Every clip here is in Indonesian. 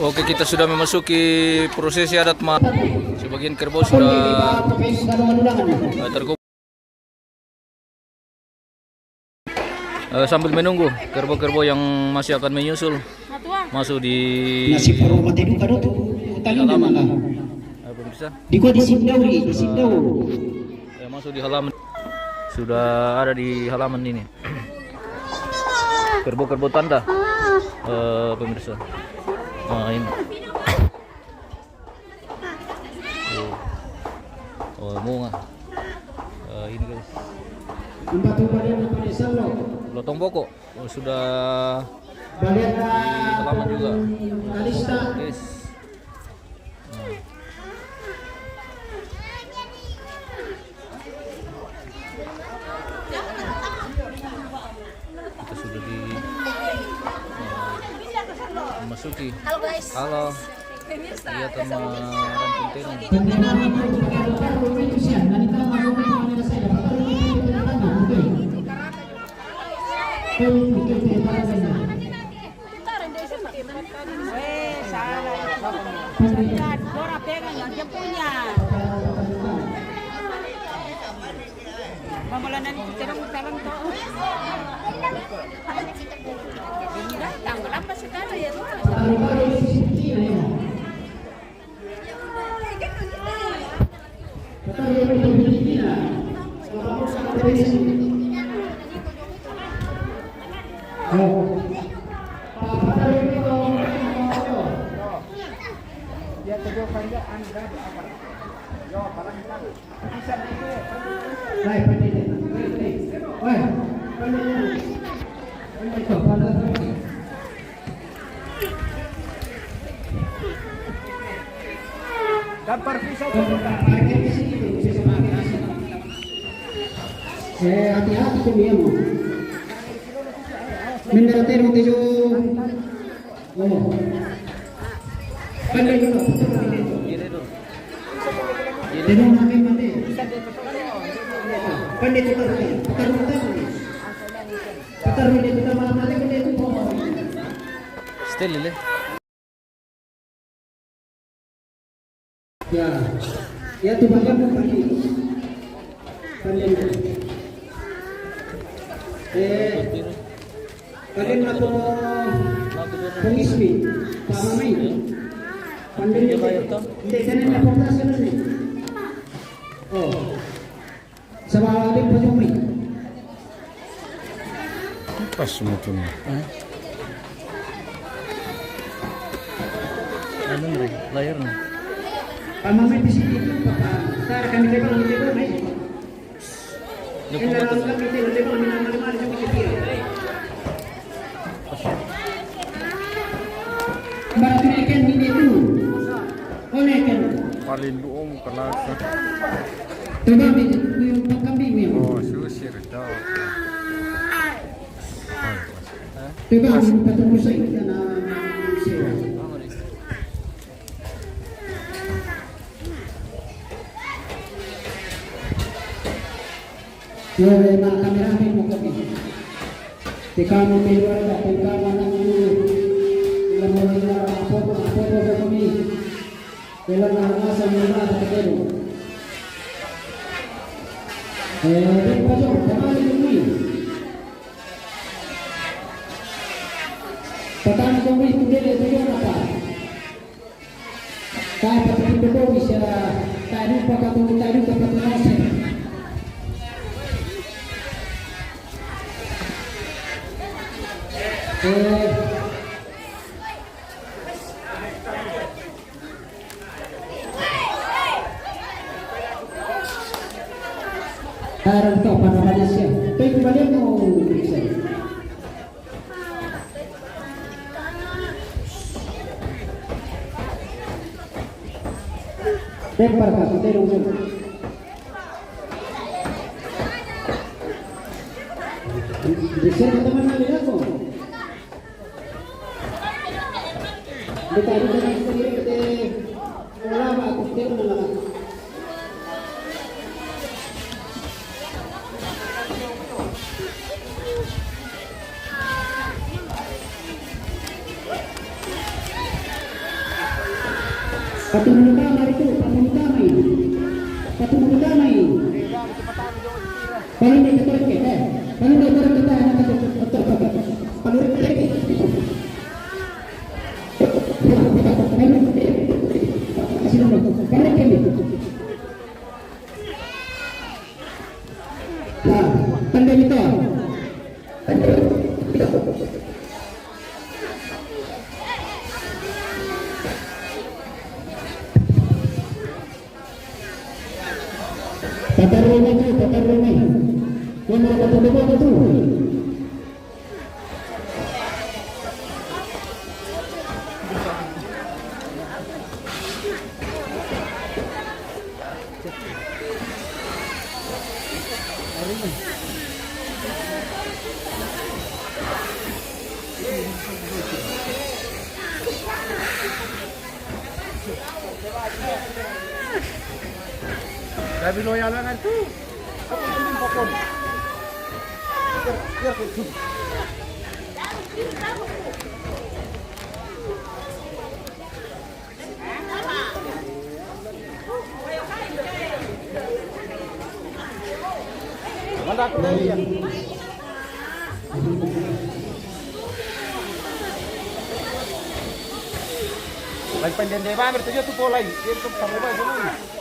Oke, kita sudah memasuki prosesi adat sebagian kerbau sudah terkumpul. Sambil menunggu kerbau-kerbau yang masih akan menyusul masuk di halaman. Pemirsa, masuk di halaman. Sudah ada di halaman ini. Kerbau-kerbau tanda, pemirsa. Nah, ini. Oh, bunga. Ini guys. Lotong pokok sudah di halaman juga. Guys. Kita sudah di memasuki. Halo guys. Halo. Iya teman rampung hati-hati kemiamu. Mendaratero tejo. Oh. Pandai juga. Tejo namin mati. Pandai juga. Taruh kita malam mati pandai itu. Still ile. Ya tu banyak pandai. Kalian atau pengismi, pamai, pandai tidak jangan reportase ni. Oh, sama ada pajumi. Pas macam ni. Ano rin, layar na. Pamai di sini tu, papa. Sekarang kami tebak ni. Paling doong kelas. Oh, susir dah. Yung mga kameramen mo kami. Tika mo may wala, tika mo nang ilang mo nila apopo mo kami. Ilang nasa mga nakatero. Di pa siya, pamali mo yun. Patani ko mo yung ito yun apa. Kaya patapin ko siya, tayo pa katulong siya. Harap kau pada siya. Tapi kembali mau periksa. Lempar kah, kita dulu. Bisa teman lagi aku. Kita sendiri kita ulama aku kita ulama. Patungo damay itu, patungo damay. Patungo damay. Paling dia ketor kita, paling dia ketor kita yang ketor kita. Paling dia. Pandai itu. Tata rumah. Yang mau tata rumah itu. Tapi loyal banget tuh. Mana aku lihat. Lagi pengen dewa bertujuh tuh pola ini. Dia tuh sampai mana semua.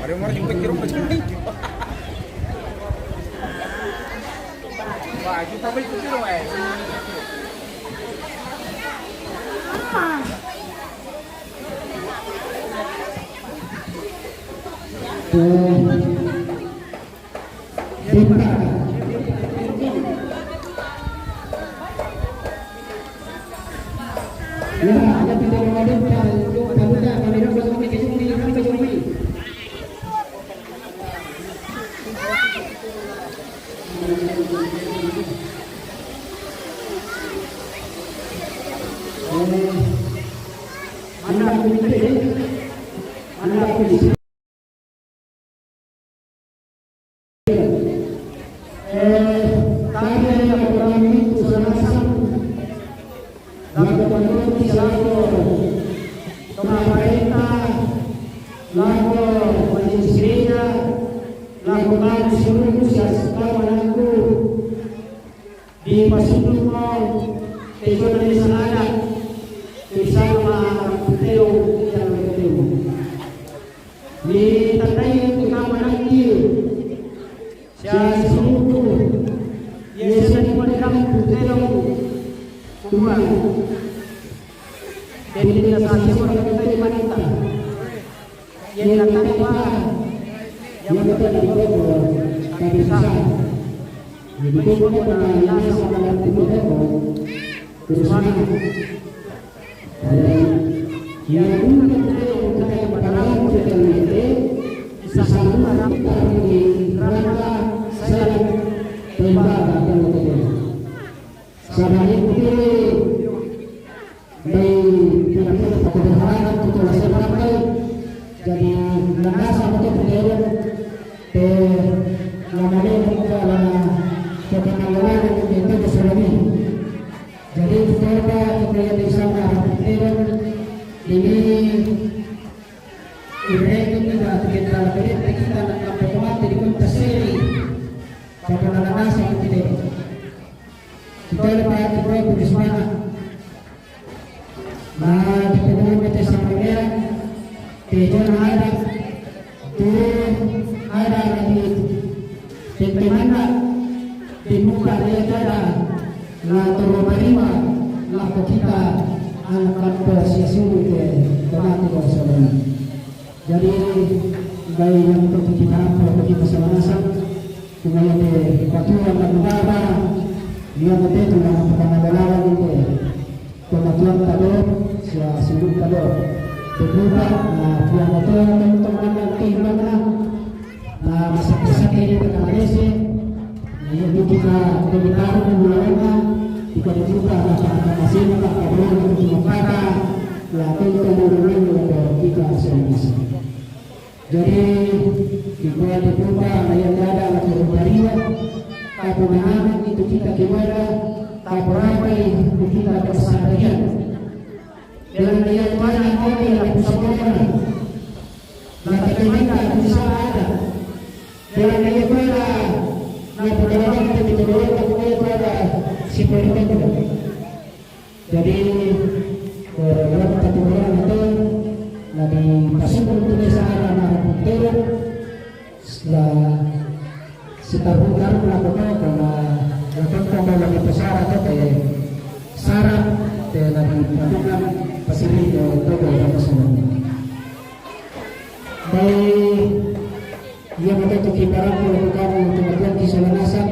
Ada orang juga kira macam ni. Wah, kita boleh ikut dulu di Pasunduko, Tejo dari Sanada, bersama Teo yang bertemu. Di tandai utama nanti, saya seluruh Yesus dipanggil Teo Tuhan. Dan tidak saja orang kita di wanita, yang tanpa yang betul di bawah kami besar. Jadi kita pernah sama dengan timur bersama yang untuk pengalaman kita ini sesama kita ini rangka saya tembak atau sama ini dari kebenaran untuk saya jadi landasan untuk pengelolaan namanya kepenangan itu berselami. Jadi kita yang bersama ini tidak kita beri kita dalam otomatis di kontekseri kepenangan seperti ini. Kita lepas kita bersama. Nah, kita kita sama dia tujuan ada lagi bagaimana di muka dia ada la terima la kita anak posisi ke tempat bersama. Jadi bayi yang untuk kita kalau kita sama-sama kemudian peraturan dan negara dia betul dengan pengenalan itu kematian tadi sia sibuk tadi berubah yang betul teman-teman timbangan na masakit-sakit yung pagkakalese, na yung hindi ka kumitaran ng mulawala, di ka nabuka na pagkakasino ka, kabuhan ng kumapata, lahat yung kamulunan yung kita sa isa. Jadi, ikuha di pupa, ngayon dada ang kurupariwa, kapunahan itu kita kiwala, kapuramay itu kita bersandarian. Dengan ayat mana kami yang bersama-sama, maka kita bisa ada. Dengan ayat mana, maka kita bisa pada si pemerintah. Jadi, dalam peraturan itu, lagi pasukan Indonesia anak putih, setelah setahun baru melakukan karena lakukan lagi besar atau kayak syarat dengan peraturan pasiri untuk dalam semua. Baik, yang untuk kibaran melakukan untuk di Selanasan,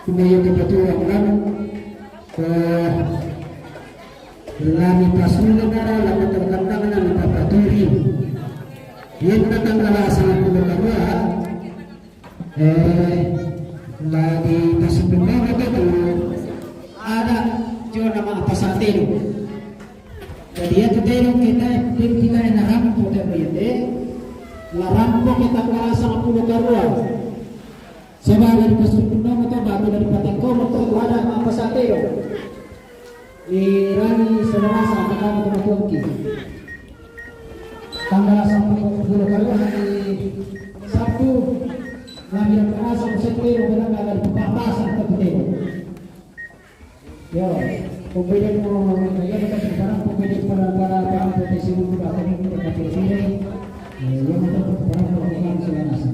kemudian kebetulan kan lami pasul negara lami terkandang lami papaturi. Yang datang adalah sangat berkata lagi pasul negara itu ada juga nama pasatero. Jadi itu tero kita yang rampo terbayar, la rampo kita merasa mampu karua. Sebagai pasul negara itu baru dari patengko itu ada nama pasatero. Irani Selasa akan terjadi tanggal 10 hari Sabtu lagi yang terasa September benar ada pembahasan tertentu. Ya, pembelian ya kita sekarang pembelian para potensi muda ini kita pilih yang untuk para pemilihan Selasa.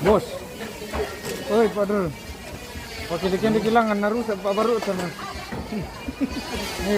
Bos, oi padahal, pakai dikilangan narusa Pak baru sana.